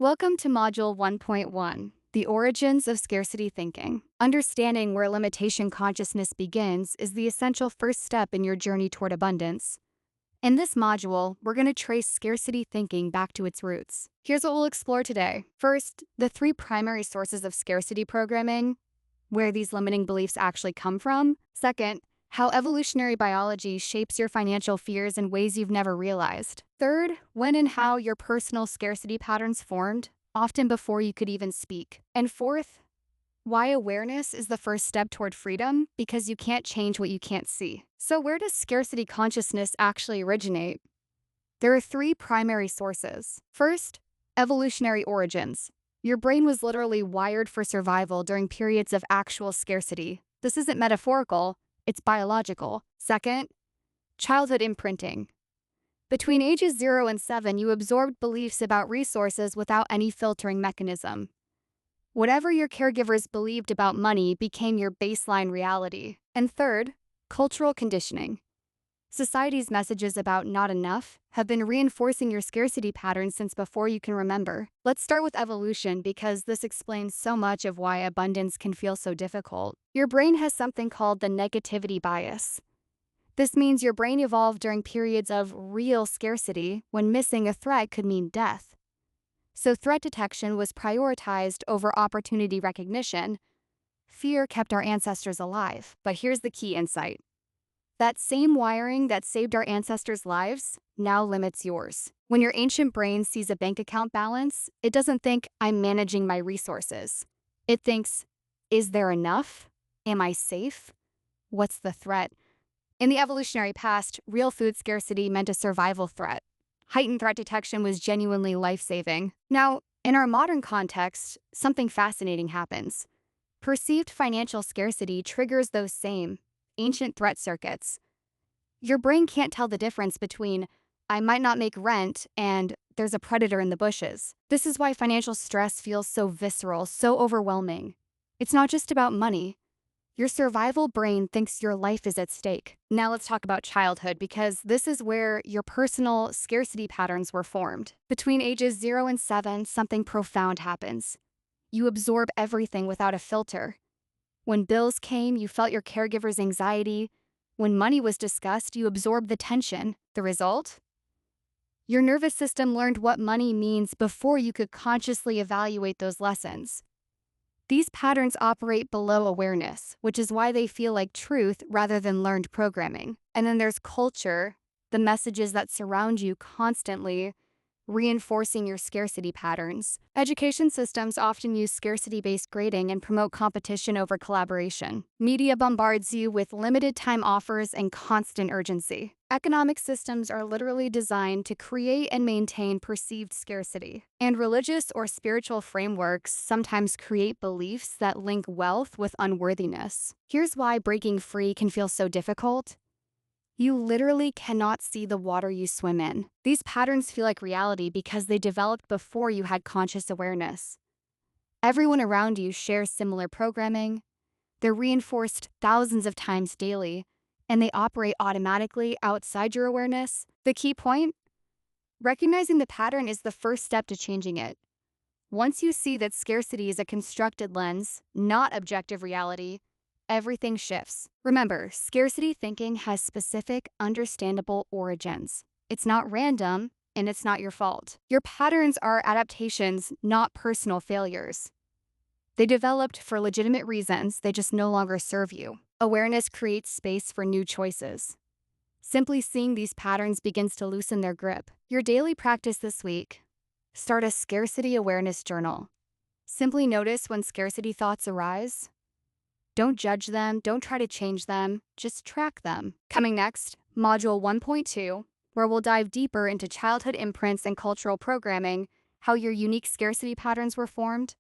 Welcome to Module 1.1, The Origins of Scarcity Thinking. Understanding where limitation consciousness begins is the essential first step in your journey toward abundance. In this module, we're going to trace scarcity thinking back to its roots. Here's what we'll explore today. First, the three primary sources of scarcity programming, where these limiting beliefs actually come from. Second, how evolutionary biology shapes your financial fears in ways you've never realized. Third, when and how your personal scarcity patterns formed, often before you could even speak. And fourth, why awareness is the first step toward freedom, because you can't change what you can't see. So where does scarcity consciousness actually originate? There are three primary sources. First, evolutionary origins. Your brain was literally wired for survival during periods of actual scarcity. This isn't metaphorical, it's biological. Second, childhood imprinting. Between ages 0 and 7, you absorbed beliefs about resources without any filtering mechanism. Whatever your caregivers believed about money became your baseline reality. And third, cultural conditioning. Society's messages about not enough have been reinforcing your scarcity patterns since before you can remember. Let's start with evolution because this explains so much of why abundance can feel so difficult. Your brain has something called the negativity bias. This means your brain evolved during periods of real scarcity when missing a threat could mean death. So threat detection was prioritized over opportunity recognition. Fear kept our ancestors alive. But here's the key insight. That same wiring that saved our ancestors' lives now limits yours. When your ancient brain sees a bank account balance, it doesn't think, I'm managing my resources. It thinks, is there enough? Am I safe? What's the threat? In the evolutionary past, real food scarcity meant a survival threat. Heightened threat detection was genuinely life-saving. Now, in our modern context, something fascinating happens. Perceived financial scarcity triggers those same ancient threat circuits. Your brain can't tell the difference between, I might not make rent, and there's a predator in the bushes. This is why financial stress feels so visceral, so overwhelming. It's not just about money. Your survival brain thinks your life is at stake. Now let's talk about childhood, because this is where your personal scarcity patterns were formed. Between ages 0 and 7, something profound happens. You absorb everything without a filter. When bills came, you felt your caregiver's anxiety. When money was discussed, you absorbed the tension. The result? Your nervous system learned what money means before you could consciously evaluate those lessons. These patterns operate below awareness, which is why they feel like truth rather than learned programming. And then there's culture, the messages that surround you constantly, reinforcing your scarcity patterns. Education systems often use scarcity-based grading and promote competition over collaboration. Media bombards you with limited time offers and constant urgency. Economic systems are literally designed to create and maintain perceived scarcity. And religious or spiritual frameworks sometimes create beliefs that link wealth with unworthiness. Here's why breaking free can feel so difficult. You literally cannot see the water you swim in. These patterns feel like reality because they developed before you had conscious awareness. Everyone around you shares similar programming. They're reinforced thousands of times daily, and they operate automatically outside your awareness. The key point? Recognizing the pattern is the first step to changing it. Once you see that scarcity is a constructed lens, not objective reality, everything shifts. Remember, scarcity thinking has specific, understandable origins. It's not random, and it's not your fault. Your patterns are adaptations, not personal failures. They developed for legitimate reasons, they just no longer serve you. Awareness creates space for new choices. Simply seeing these patterns begins to loosen their grip. Your daily practice this week: start a scarcity awareness journal. Simply notice when scarcity thoughts arise. Don't judge them, don't try to change them, just track them. Coming next, Module 1.2, where we'll dive deeper into childhood imprints and cultural programming, how your unique scarcity patterns were formed,